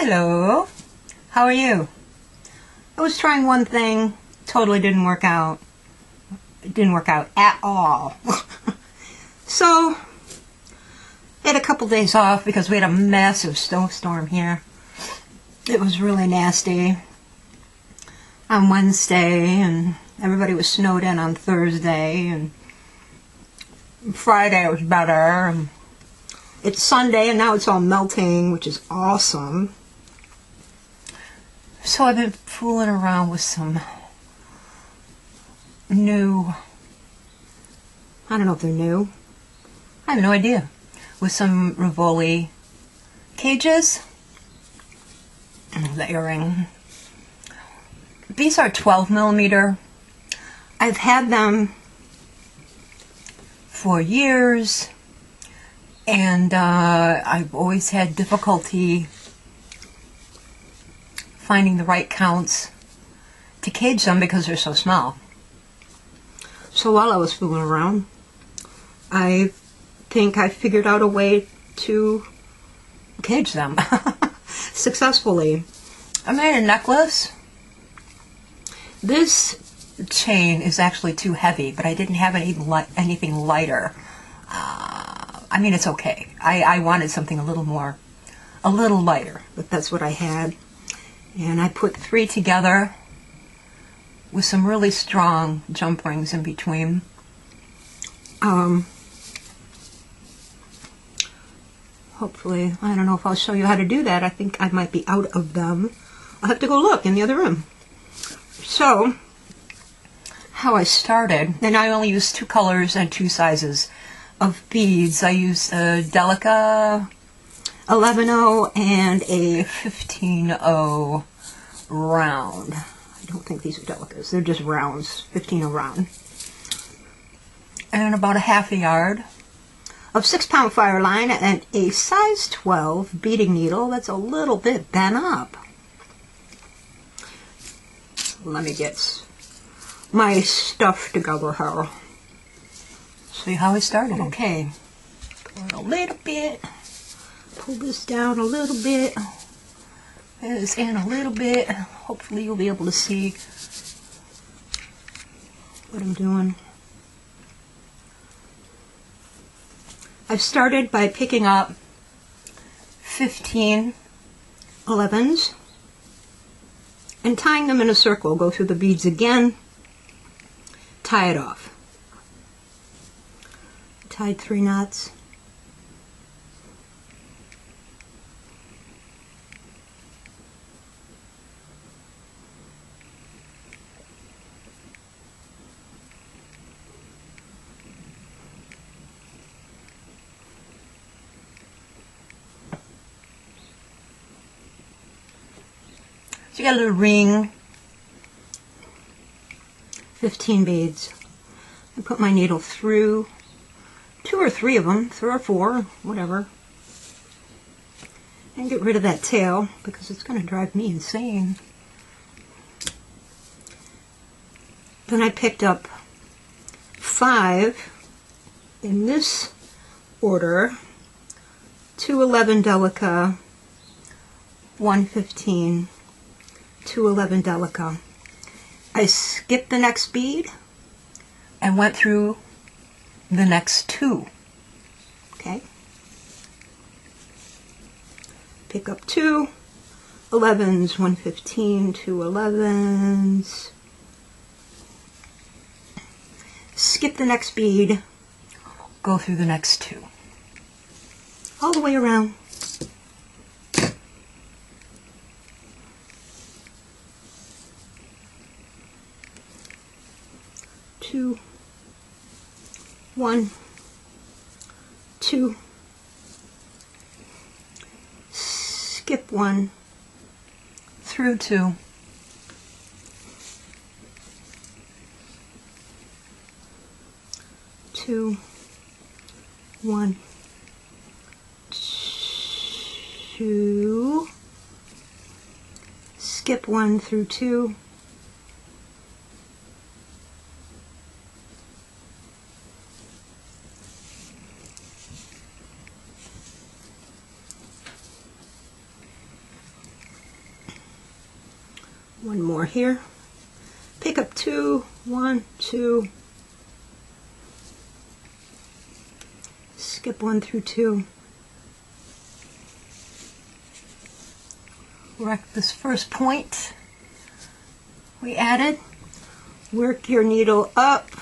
Hello, how are you? I was trying one thing, totally didn't work out. It didn't work out at all. So, I had a couple days off because we had a massive snowstorm here. It was really nasty on Wednesday, and everybody was snowed in on Thursday, and Friday it was better. And it's Sunday, and now it's all melting, which is awesome. So I've been fooling around with some new, I don't know if they're new, I have no idea, with some Rivoli cages. Layering. These are 12mm. I've had them for years, and I've always had difficulty finding the right counts to cage them because they're so small. So while I was fooling around, I think I figured out a way to cage them successfully. I made a necklace. This chain is actually too heavy, but I didn't have anything lighter. I mean, it's okay. I wanted something a little lighter, but that's what I had. And I put 3 together with some really strong jump rings in between. Hopefully, I don't know if I'll show you how to do that. I think I might be out of them. I'll have to go look in the other room. So, how I started, and I only used 2 colors and 2 sizes of beads. I used a Delicas 11-0 and a 15-0 round. I don't think these are Delicas. They're just rounds, 15-0 round. And about a half a yard of 6-pound Fireline and a size 12 beading needle that's a little bit bent up. Let me get my stuff together here. See how I started. Okay, pull it a little bit. Pull this down a little bit. This in a little bit. Hopefully you'll be able to see what I'm doing. I've started by picking up 15 11s and tying them in a circle. Go through the beads again, tie it off. Tied 3 knots. So you got a little ring, 15 beads. I put my needle through 2 or 3 of them, 3 or 4, whatever, and get rid of that tail because it's going to drive me insane. Then I picked up 5 in this order, 211 Delicas, 115, 211 Delicas. I skipped the next bead and went through the next 2. Okay. Pick up 2 11s, 115, 2 11s. Skip the next bead, go through the next 2. All the way around. Two, 1, 2, skip 1, through 2, two, 1, 2, skip 1 through 2, One more here. Pick up 2, 1, 2. Skip 1 through 2. Work this first point we added. Work your needle up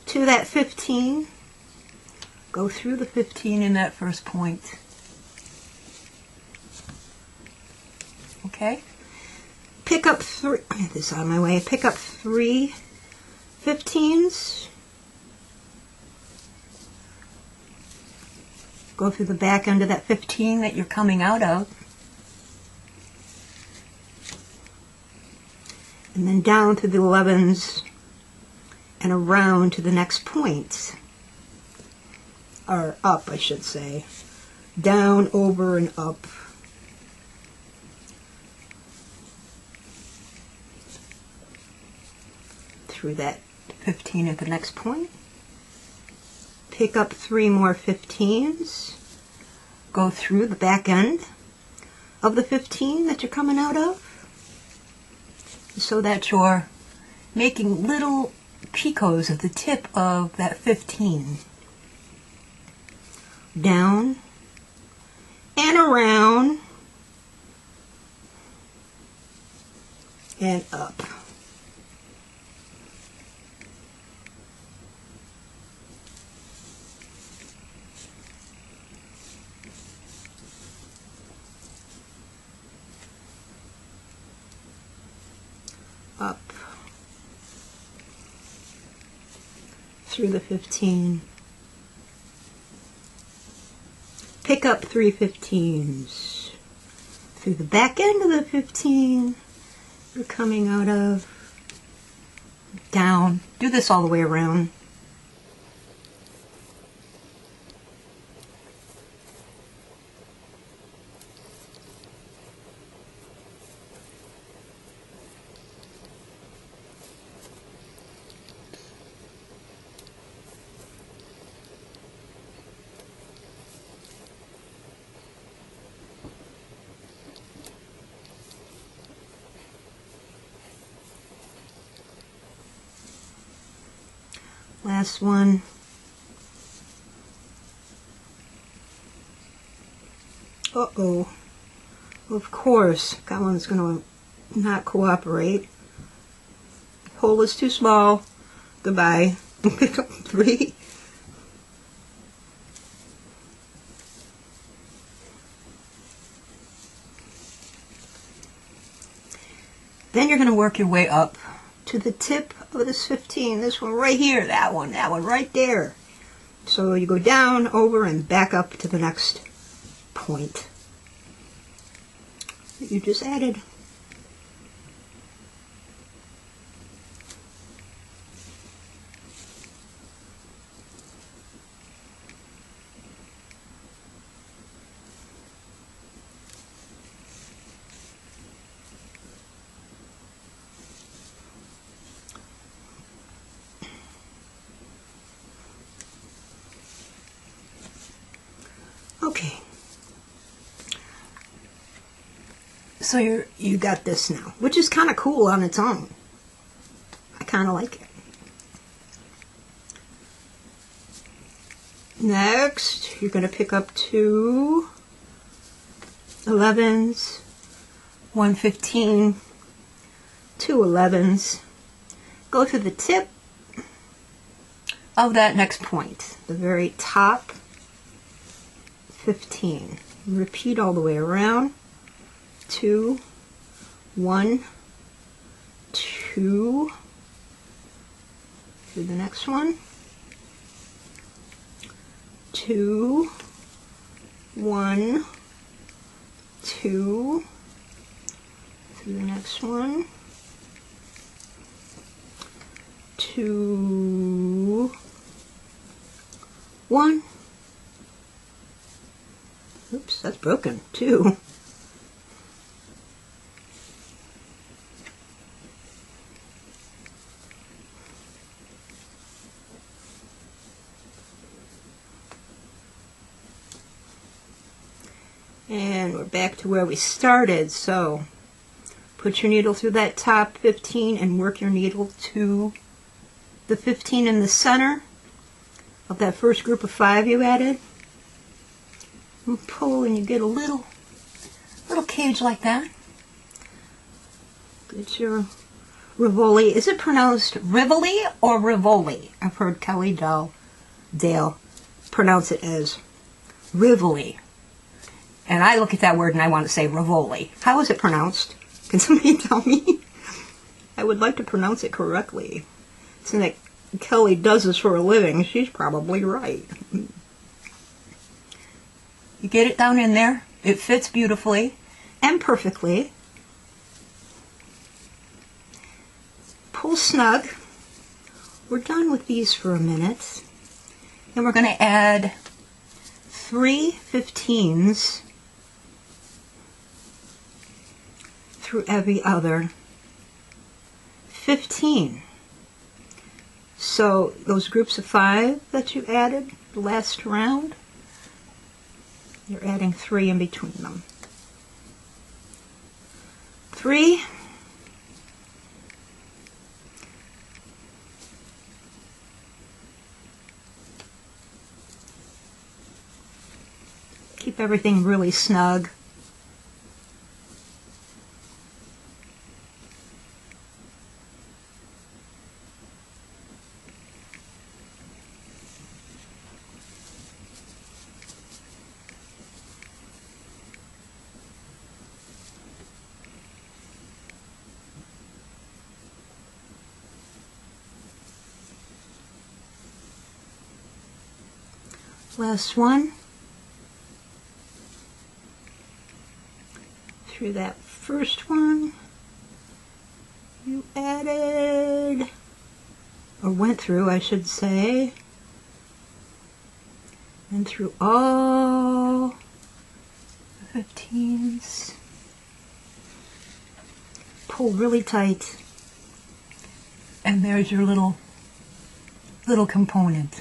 to that 15. Go through the 15 in that first point. Okay? Pick up 3, get this out of my way, pick up 3 15s. Go through the back end of that 15 that you're coming out of. And then down to the 11s and around to the next point. Or up, I should say. Down, over, and up. Through that 15 at the next point. Pick up 3 more 15s. Go through the back end of the 15 that you're coming out of, so that you're making little picots at the tip of that 15. Down and around and up. Up through the 15. Pick up 3 15s through the back end of the 15 you're coming out of. Down. Do this all the way around. Last one. Uh-oh. Of course, that one's going to not cooperate. Hole is too small. Goodbye. Pick up 3. Then you're going to work your way up to the tip of this 15, this one right here, that one right there. So you go down, over, and back up to the next point that you just added. Okay, so you got this now, which is kind of cool on its own. I kind of like it. Next, you're going to pick up 2 11s, 1 15, 2 11s. Go to the tip of that next point, the very top 15. Repeat all the way around. 2, 1, 2. Do the next one. 2, 1, 2. Do the next one. 2, 1. Oops, that's broken. 2. And we're back to where we started. So Put your needle through that top 15 and work your needle to the 15 in the center of that first group of 5 you added. And pull and you get a little cage like that. Get your Rivoli. Is it pronounced Rivoli or Rivoli? I've heard Kelly Dale pronounce it as Rivoli. And I look at that word and I want to say Rivoli. How is it pronounced? Can somebody tell me? I would like to pronounce it correctly. Since that Kelly does this for a living, she's probably right. You get it down in there. It fits beautifully and perfectly. Pull snug. We're done with these for a minute. And we're going to add 3 15s through every other 15. So those groups of 5 that you added the last round, you're adding 3 in between them. 3. Keep everything really snug. Last one. Through that first one, you added, or went through, I should say, and through all the 15s. Pull really tight, and there's your little component.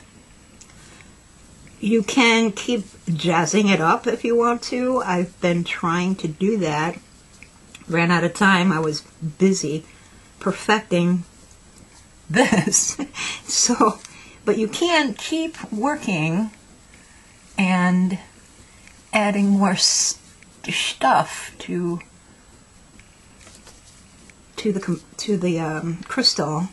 You can keep jazzing it up if you want to. I've been trying to do that. Ran out of time. I was busy perfecting this. But you can keep working and adding more stuff to the crystal.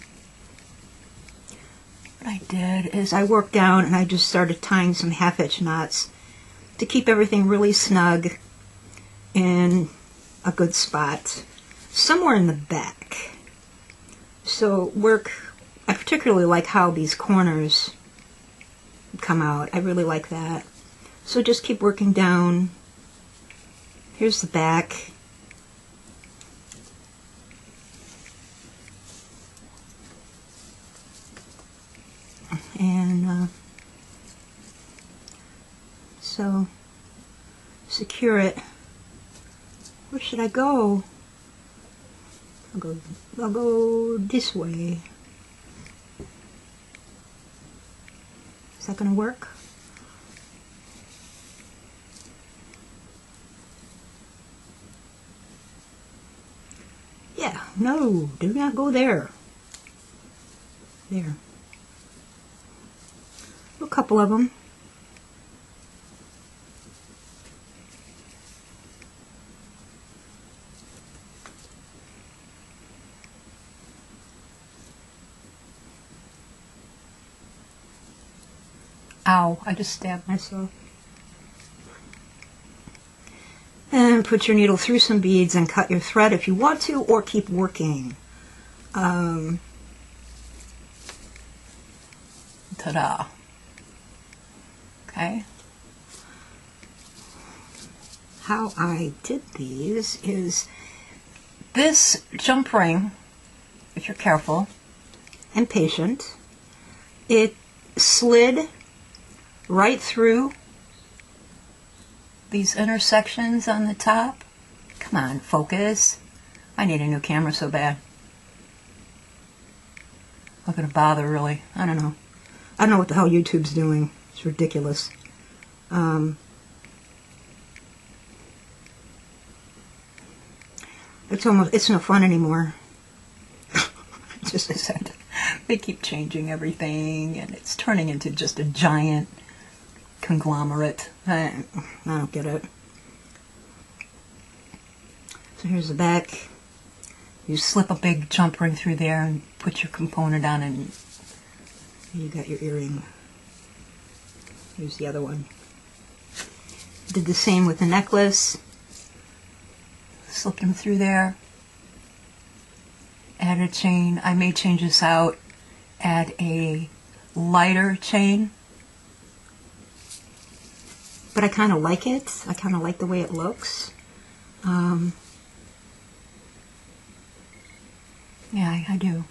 What I did is I worked down and I just started tying some half-hitch knots to keep everything really snug in a good spot somewhere in the back. So I particularly like how these corners come out. I really like that. So just keep working down. Here's the back. And so secure it. Where should I go? I'll go this way. Is that going to work? Yeah, no, do not go there. There. A couple of them. Ow, I just stabbed myself. And put your needle through some beads and cut your thread if you want to, or keep working. Ta-da. Okay. How I did these is this jump ring, if you're careful and patient, it slid right through these intersections on the top. Come on, focus. I need a new camera so bad. Not gonna bother, really. I don't know. I don't know what the hell YouTube's doing. It's ridiculous. it's no fun anymore. Just as I said, they keep changing everything, and it's turning into just a giant conglomerate. I don't get it. So here's the back. You slip a big jump ring through there and put your component on, and you got your earring. Here's the other one. Did the same with the necklace. Slipped them through there. Added a chain. I may change this out. Add a lighter chain. But I kind of like it. I kind of like the way it looks. Yeah, I do.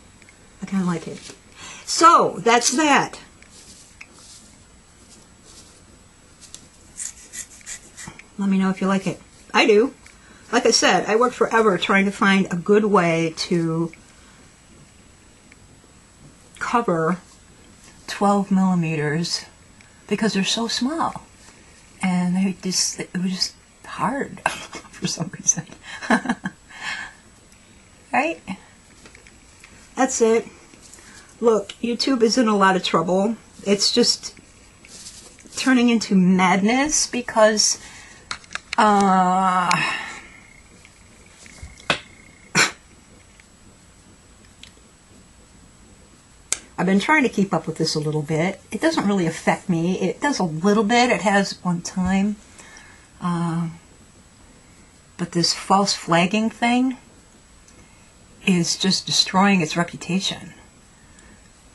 I kind of like it. So, that's that. Let me know if you like it. I do. Like I said, I worked forever trying to find a good way to cover 12 millimeters because they're so small. And it was just hard for some reason. Right? That's it. Look, YouTube is in a lot of trouble. It's just turning into madness because I've been trying to keep up with this a little bit. It doesn't really affect me. It does a little bit. It has one time. But this false flagging thing is just destroying its reputation.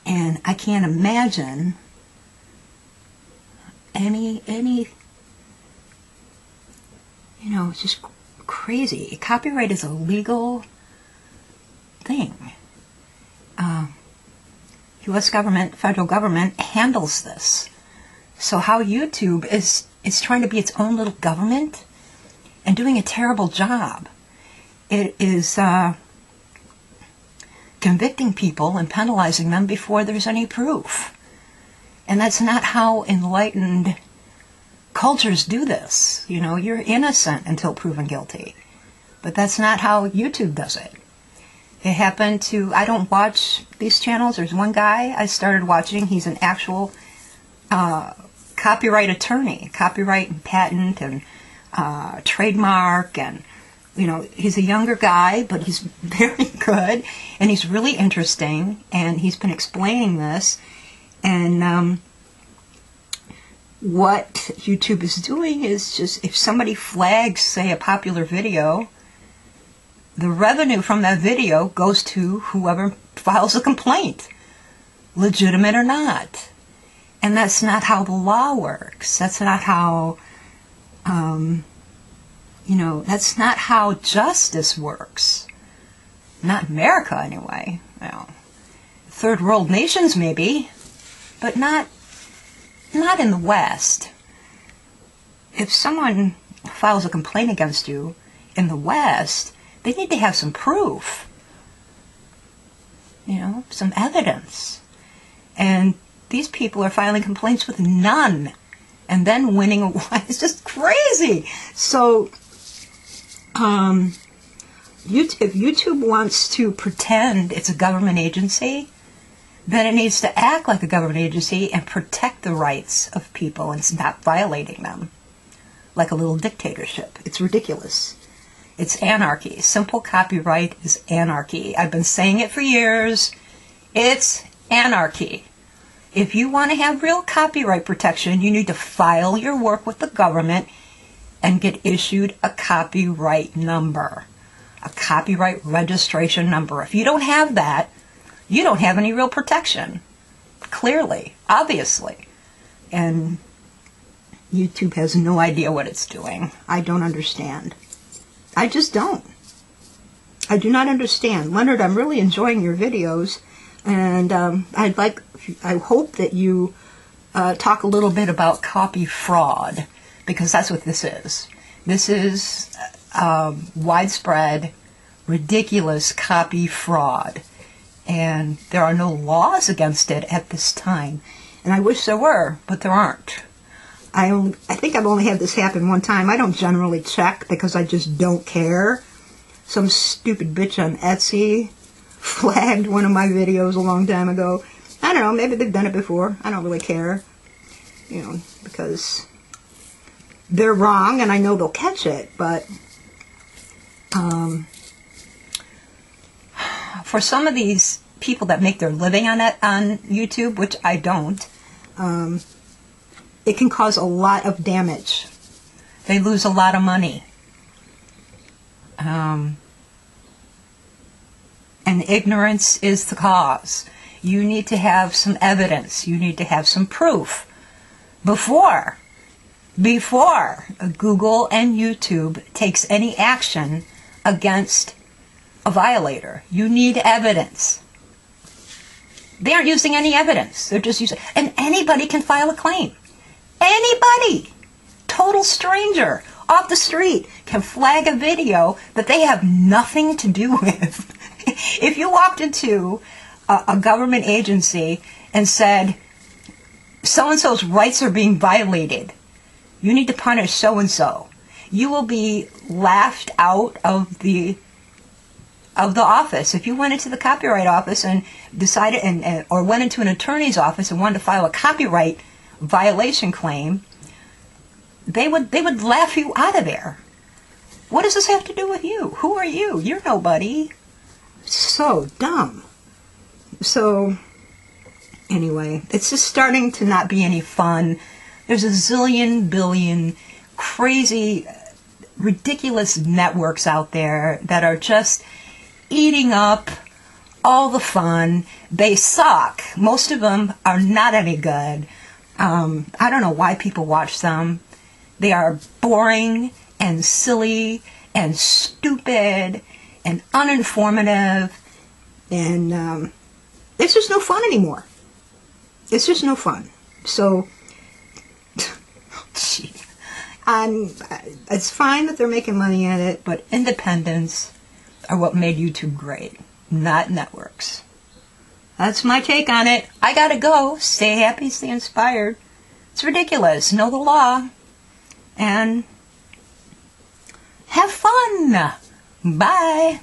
And I can't imagine any you know, it's just crazy. Copyright is a legal thing. U.S. government, federal government handles this. So how YouTube is trying to be its own little government and doing a terrible job. It is convicting people and penalizing them before there's any proof. And that's not how enlightened cultures do this. You know, you're innocent until proven guilty. But that's not how YouTube does it. It happened to, I don't watch these channels. There's one guy I started watching. He's an actual copyright attorney, copyright and patent and trademark, and you know, he's a younger guy, but he's very good, and he's really interesting, and he's been explaining this, and what YouTube is doing is just, if somebody flags, say, a popular video, the revenue from that video goes to whoever files a complaint, legitimate or not. And that's not how the law works. That's not how, you know, that's not how justice works. Not in America, anyway. Well, third world nations, maybe, but not in the West. If someone files a complaint against you in the West, they need to have some proof, you know, some evidence. And these people are filing complaints with none and then winning away. It's just crazy. So, if YouTube wants to pretend it's a government agency, then it needs to act like a government agency and protect the rights of people and stop violating them. Like a little dictatorship. It's ridiculous. It's anarchy. Simple copyright is anarchy. I've been saying it for years. It's anarchy. If you want to have real copyright protection, you need to file your work with the government and get issued a copyright number. A copyright registration number. If you don't have that, you don't have any real protection. Clearly. Obviously. And YouTube has no idea what it's doing. I don't understand. I just don't. I do not understand. Leonard, I'm really enjoying your videos, and I hope that you talk a little bit about copy fraud, because that's what this is. This is widespread, ridiculous copy fraud, and there are no laws against it at this time. And I wish there were, but there aren't. I think I've only had this happen one time. I don't generally check because I just don't care. some stupid bitch on Etsy flagged one of my videos a long time ago. I don't know, maybe they've done it before. I don't really care, you know, because they're wrong and I know they'll catch it, but for some of these people that make their living on YouTube, which I don't, it can cause a lot of damage. They lose a lot of money. And ignorance is the cause. You need to have some evidence. You need to have some proof before Google and YouTube takes any action against a violator. You need evidence. They aren't using any evidence. They're just using... And anybody can file a claim. Anybody! Total stranger off the street can flag a video that they have nothing to do with. If you walked into a government agency and said, so-and-so's rights are being violated, you need to punish so-and-so, you will be laughed out of the office. If you went into the copyright office and decided, or went into an attorney's office and wanted to file a copyright violation claim, they would laugh you out of there. What does this have to do with you? Who are you? You're nobody. So dumb. So, anyway, it's just starting to not be any fun. There's a zillion, billion crazy, ridiculous networks out there that are just eating up all the fun. They suck. Most of them are not any good. I don't know why people watch them. They are boring and silly and stupid and uninformative, and it's just no fun anymore. It's just no fun. So, gee, it's fine that they're making money at it, but independents are what made YouTube great, not networks. That's my take on it. I gotta go. Stay happy, stay inspired. It's ridiculous. Know the law. And have fun. Bye.